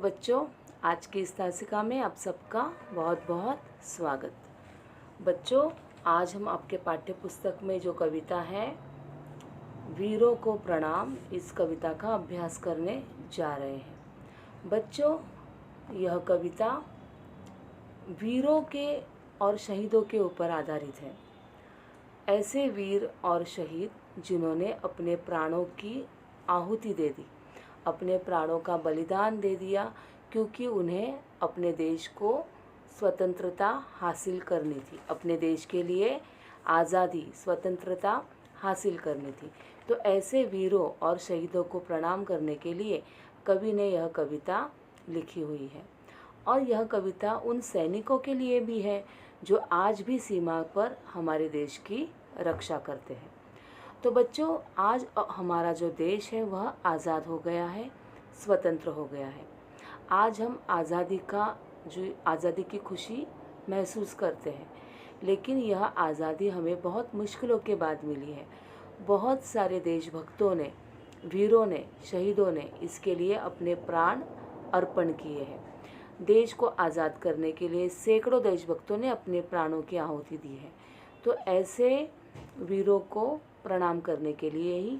बच्चों, आज की इस तासिका में आप सबका बहुत बहुत स्वागत। बच्चों, आज हम आपके पाठ्य पुस्तक में जो कविता है वीरों को प्रणाम, इस कविता का अभ्यास करने जा रहे हैं। बच्चों, यह कविता वीरों के और शहीदों के ऊपर आधारित है। ऐसे वीर और शहीद जिन्होंने अपने प्राणों की आहुति दे दी, अपने प्राणों का बलिदान दे दिया, क्योंकि उन्हें अपने देश को स्वतंत्रता हासिल करनी थी, अपने देश के लिए आज़ादी, स्वतंत्रता हासिल करनी थी। तो ऐसे वीरों और शहीदों को प्रणाम करने के लिए कवि ने यह कविता लिखी हुई है। और यह कविता उन सैनिकों के लिए भी है जो आज भी सीमा पर हमारे देश की रक्षा करते हैं। तो बच्चों, आज हमारा जो देश है वह आज़ाद हो गया है, स्वतंत्र हो गया है। आज हम आज़ादी की खुशी महसूस करते हैं, लेकिन यह आज़ादी हमें बहुत मुश्किलों के बाद मिली है। बहुत सारे देशभक्तों ने, वीरों ने, शहीदों ने इसके लिए अपने प्राण अर्पण किए हैं। देश को आज़ाद करने के लिए सैकड़ों देशभक्तों ने अपने प्राणों की आहुति दी है। तो ऐसे वीरों को प्रणाम करने के लिए ही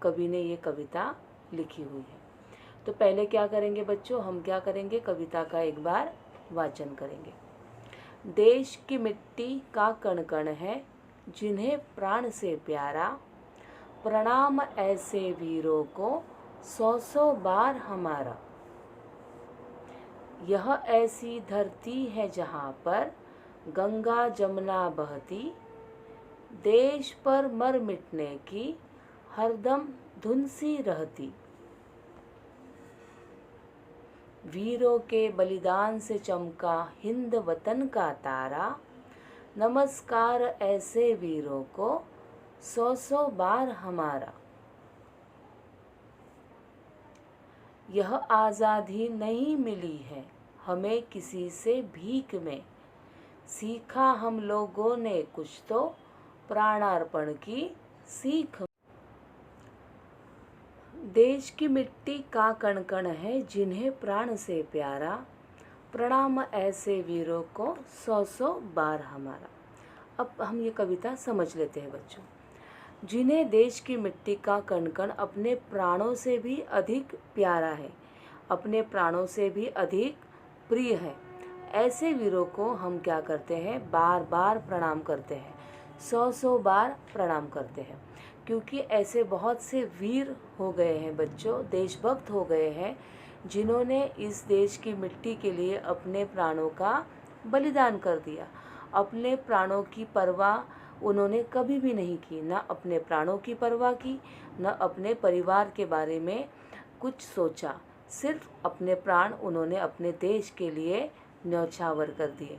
कवि ने ये कविता लिखी हुई है। तो पहले क्या करेंगे बच्चों, हम क्या करेंगे, कविता का एक बार वाचन करेंगे। देश की मिट्टी का कण कण है, जिन्हें प्राण से प्यारा, प्रणाम ऐसे वीरों को सौ सौ बार हमारा। यह ऐसी धरती है जहाँ पर गंगा जमुना बहती, देश पर मर मिटने की हरदम धुन सी रहती। वीरों के बलिदान से चमका हिंद वतन का तारा, नमस्कार ऐसे वीरों को सौ सौ बार हमारा। यह आज़ादी नहीं मिली है हमें किसी से भीख में, सीखा हम लोगों ने कुछ तो प्राणार्पण की सीख। देश की मिट्टी का कण कण है, जिन्हें प्राण से प्यारा, प्रणाम ऐसे वीरों को सौ सौ बार हमारा। अब हम ये कविता समझ लेते हैं बच्चों। जिन्हें देश की मिट्टी का कण कण अपने प्राणों से भी अधिक प्यारा है, अपने प्राणों से भी अधिक प्रिय है, ऐसे वीरों को हम क्या करते हैं, बार बार प्रणाम करते हैं, सौ सौ बार प्रणाम करते हैं। क्योंकि ऐसे बहुत से वीर हो गए हैं बच्चों, देशभक्त हो गए हैं, जिन्होंने इस देश की मिट्टी के लिए अपने प्राणों का बलिदान कर दिया। अपने प्राणों की परवाह उन्होंने कभी भी नहीं की, न अपने प्राणों की परवाह की, न अपने परिवार के बारे में कुछ सोचा। सिर्फ अपने प्राण उन्होंने अपने देश के लिए न्यौछावर कर दिए।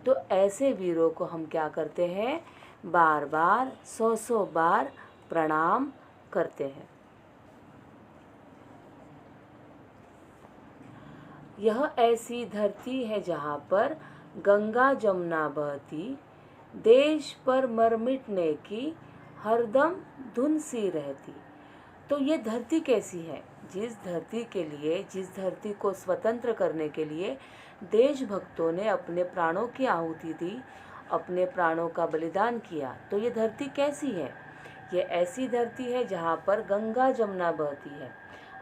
तो ऐसे वीरों को हम क्या करते हैं, बार बार सौ सौ बार प्रणाम करते हैं। यह ऐसी धरती है जहाँ पर गंगा जमुना बहती, देश पर मर मिटने की हरदम धुन सी रहती। तो ये धरती कैसी है, जिस धरती के लिए, जिस धरती को स्वतंत्र करने के लिए देशभक्तों ने अपने प्राणों की आहुति दी, अपने प्राणों का बलिदान किया, तो ये धरती कैसी है, ये ऐसी धरती है जहाँ पर गंगा जमुना बहती है।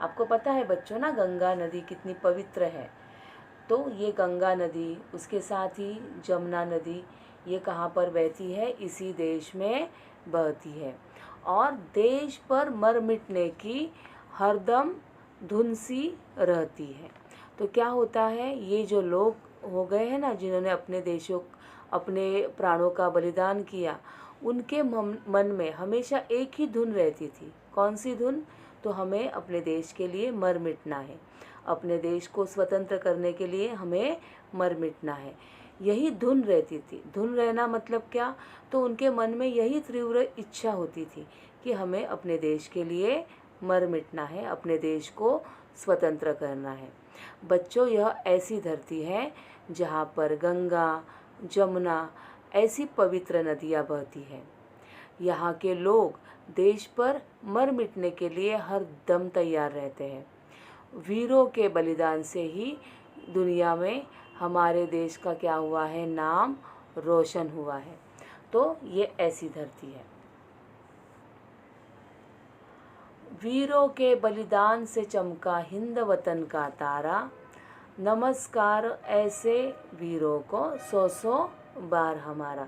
आपको पता है बच्चों ना, गंगा नदी कितनी पवित्र है। तो ये गंगा नदी, उसके साथ ही जमुना नदी, ये कहाँ पर बहती है, इसी देश में बहती है। और देश पर मर मिटने की हरदम धुन सी रहती है। तो क्या होता है, ये जो लोग हो गए हैं ना, जिन्होंने अपने प्राणों का बलिदान किया, उनके मन में हमेशा एक ही धुन रहती थी। कौन सी धुन, तो हमें अपने देश के लिए मर मिटना है, अपने देश को स्वतंत्र करने के लिए हमें मर मिटना है, यही धुन रहती थी। धुन रहना मतलब क्या, तो उनके मन में यही तीव्र इच्छा होती थी कि हमें अपने देश के लिए मर मिटना है, अपने देश को स्वतंत्र करना है। बच्चों, यह ऐसी धरती है जहाँ पर गंगा जमुना ऐसी पवित्र नदियाँ बहती हैं। यहाँ के लोग देश पर मर मिटने के लिए हर दम तैयार रहते हैं। वीरों के बलिदान से ही दुनिया में हमारे देश का क्या हुआ है, नाम रोशन हुआ है। तो ये ऐसी धरती है। वीरों के बलिदान से चमका हिंद वतन का तारा, नमस्कार ऐसे वीरों को सौ सौ बार हमारा।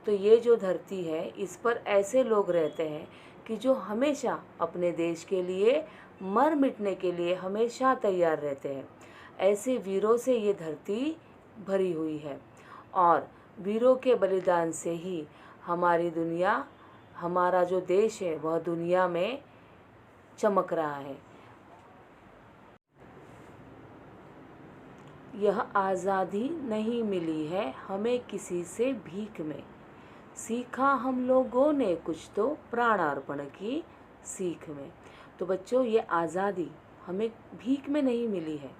तो ये जो धरती है इस पर ऐसे लोग रहते हैं कि जो हमेशा अपने देश के लिए मर मिटने के लिए हमेशा तैयार रहते हैं। ऐसे वीरों से ये धरती भरी हुई है और वीरों के बलिदान से ही हमारी दुनिया, हमारा जो देश है वह दुनिया में चमक रहा है। यह आज़ादी नहीं मिली है हमें किसी से भीख में, सीखा हम लोगों ने कुछ तो प्राणार्पण की सीख में। तो बच्चों, ये आज़ादी हमें भीख में नहीं मिली है।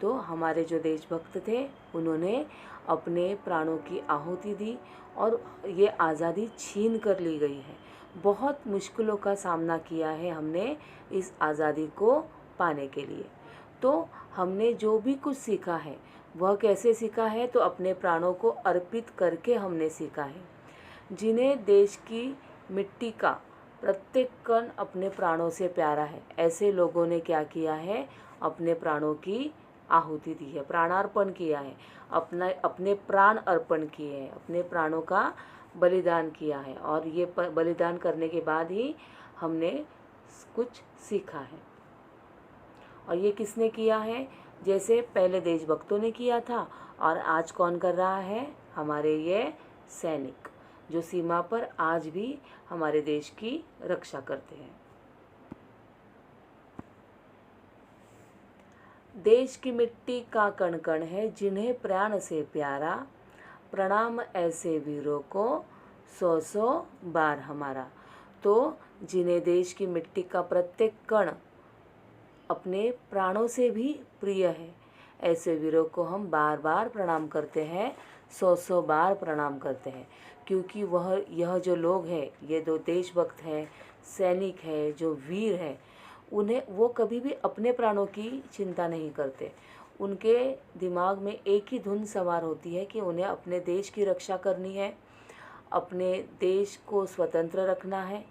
तो हमारे जो देशभक्त थे उन्होंने अपने प्राणों की आहुति दी और ये आज़ादी छीन कर ली गई है। बहुत मुश्किलों का सामना किया है हमने इस आज़ादी को पाने के लिए। तो हमने जो भी कुछ सीखा है वह कैसे सीखा है, तो अपने प्राणों को अर्पित करके हमने सीखा है। जिन्हें देश की मिट्टी का प्रत्येक कण अपने प्राणों से प्यारा है, ऐसे लोगों ने क्या किया है, अपने प्राणों की आहुति दी है, प्राणार्पण किया है, अपने प्राण अर्पण किए हैं, अपने प्राणों का बलिदान किया है। और ये बलिदान करने के बाद ही हमने कुछ सीखा है। और ये किसने किया है? जैसे पहले देशभक्तों ने किया था और आज कौन कर रहा है? हमारे ये सैनिक, जो सीमा पर आज भी हमारे देश की रक्षा करते हैं। देश की मिट्टी का कण कण है जिन्हें प्राण से प्यारा, प्रणाम ऐसे वीरों को सौ सौ बार हमारा। तो जिन्हें देश की मिट्टी का प्रत्येक कण अपने प्राणों से भी प्रिय है, ऐसे वीरों को हम बार बार प्रणाम करते हैं, सौ सौ बार प्रणाम करते हैं। क्योंकि यह जो लोग हैं, ये दो देशभक्त हैं, सैनिक है, जो वीर हैं, उन्हें वो कभी भी अपने प्राणों की चिंता नहीं करते। उनके दिमाग में एक ही धुन सवार होती है कि उन्हें अपने देश की रक्षा करनी है, अपने देश को स्वतंत्र रखना है।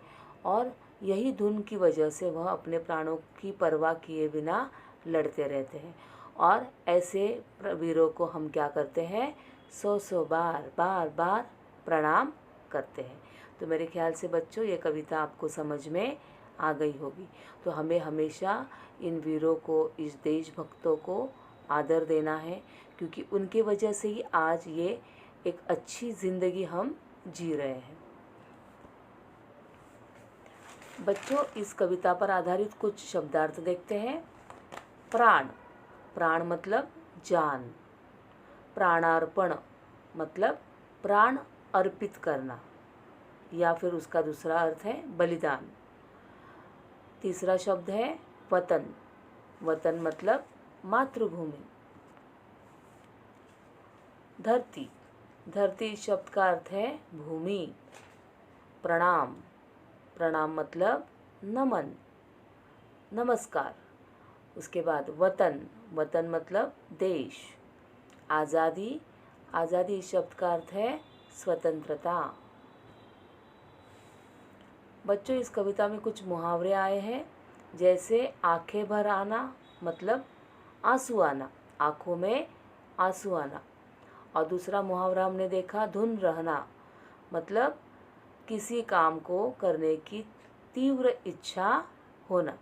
और यही धुन की वजह से वह अपने प्राणों की परवाह किए बिना लड़ते रहते हैं। और ऐसे वीरों को हम क्या करते हैं? सौ सौ बार बार बार प्रणाम करते हैं। तो मेरे ख्याल से बच्चों, ये कविता आपको समझ में आ गई होगी। तो हमें हमेशा इन वीरों को, इस देशभक्तों को आदर देना है, क्योंकि उनके वजह से ही आज ये एक अच्छी ज़िंदगी हम जी रहे हैं। बच्चों, इस कविता पर आधारित कुछ शब्दार्थ देखते हैं। प्राण, प्राण मतलब जान। प्राणार्पण मतलब प्राण अर्पित करना, या फिर उसका दूसरा अर्थ है बलिदान। तीसरा शब्द है वतन। वतन मतलब मातृभूमि। धरती, धरती शब्द का अर्थ है भूमि। प्रणाम, प्रणाम मतलब नमन, नमस्कार। उसके बाद वतन, वतन मतलब देश। आज़ादी, आज़ादी शब्द का अर्थ है स्वतंत्रता। बच्चों, इस कविता में कुछ मुहावरे आए हैं, जैसे आंखें भर आना मतलब आंसू आना, आँखों में आंसू आना। और दूसरा मुहावरा हमने देखा धुन रहना, मतलब किसी काम को करने की तीव्र इच्छा होना।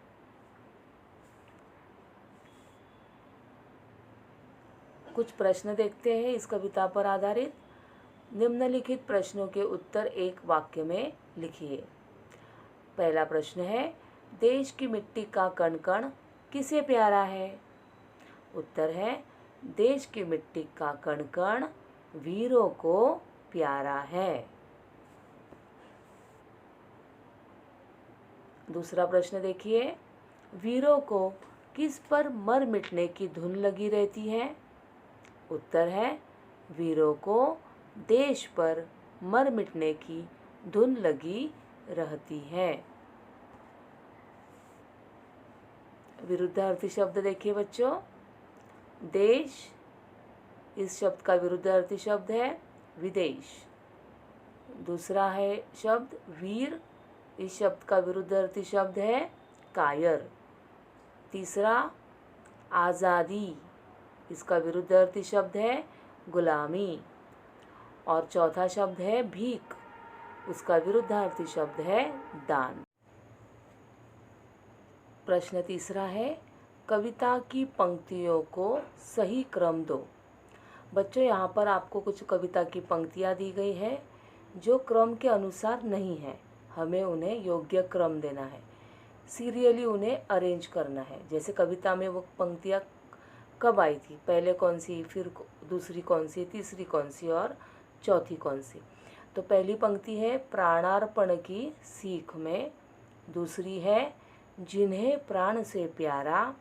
कुछ प्रश्न देखते हैं इस कविता पर आधारित। निम्नलिखित प्रश्नों के उत्तर एक वाक्य में लिखिए। पहला प्रश्न है, देश की मिट्टी का कण कण किसे प्यारा है? उत्तर है, देश की मिट्टी का कण कण वीरों को प्यारा है। दूसरा प्रश्न देखिए, वीरों को किस पर मर मिटने की धुन लगी रहती है? उत्तर है, वीरों को देश पर मर मिटने की धुन लगी रहती है। विरुद्धार्थी शब्द देखिए बच्चों, देश, इस शब्द का विरुद्धार्थी शब्द है विदेश। दूसरा है शब्द वीर, इस शब्द का विरुद्धार्थी शब्द है कायर। तीसरा आज़ादी, इसका विरुद्धार्थी शब्द है गुलामी। और चौथा शब्द है भीख, उसका विरुद्धार्थी शब्द है दान। प्रश्न तीसरा है, कविता की पंक्तियों को सही क्रम दो। बच्चों यहाँ पर आपको कुछ कविता की पंक्तियाँ दी गई है जो क्रम के अनुसार नहीं है, हमें उन्हें योग्य क्रम देना है, सीरियली उन्हें अरेंज करना है। जैसे कविता में वो पंक्तियाँ कब आई थी, पहले कौन सी, फिर दूसरी कौन सी, तीसरी कौन सी और चौथी कौन सी। तो पहली पंक्ति है प्राणार्पण की सीख में, दूसरी है जिन्हें प्राण से प्यारा,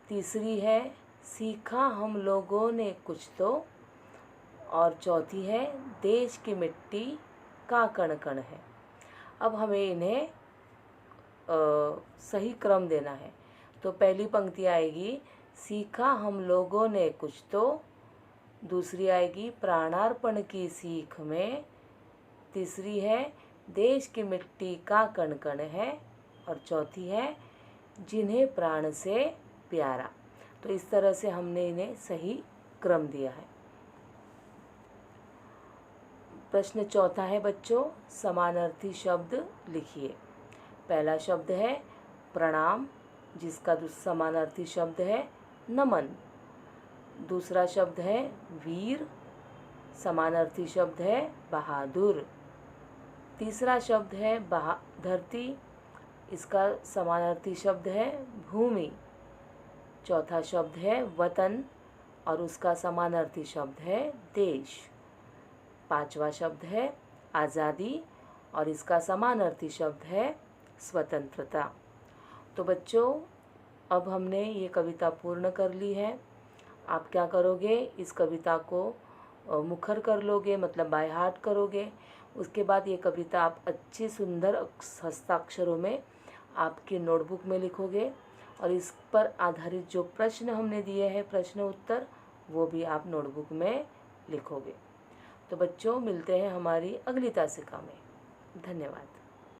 तीसरी है सीखा हम लोगों ने कुछ तो, और चौथी है देश की मिट्टी का कण कण है। अब हमें इन्हें सही क्रम देना है। तो पहली पंक्ति आएगी सीखा हम लोगों ने कुछ तो, दूसरी आएगी प्राणार्पण की सीख में, तीसरी है देश की मिट्टी का कण कण है, और चौथी है जिन्हें प्राण से प्यारा। तो इस तरह से हमने इन्हें सही क्रम दिया है। प्रश्न चौथा है बच्चों, समानार्थी शब्द लिखिए। पहला शब्द है प्रणाम, जिसका समानार्थी शब्द है नमन। दूसरा शब्द है वीर, समानार्थी शब्द है बहादुर। तीसरा शब्द है धरती, इसका समानार्थी शब्द है भूमि। चौथा शब्द है वतन और उसका समानार्थी शब्द है देश। पांचवा शब्द है आज़ादी और इसका समानार्थी शब्द है स्वतंत्रता। तो बच्चों, अब हमने ये कविता पूर्ण कर ली है। आप क्या करोगे, इस कविता को मुखर कर लोगे, मतलब बाय हार्ट करोगे। उसके बाद ये कविता आप अच्छी सुंदर हस्ताक्षरों में आपकी नोटबुक में लिखोगे और इस पर आधारित जो प्रश्न हमने दिए हैं, प्रश्न उत्तर, वो भी आप नोटबुक में लिखोगे। तो बच्चों, मिलते हैं हमारी अगली तासिका में। धन्यवाद।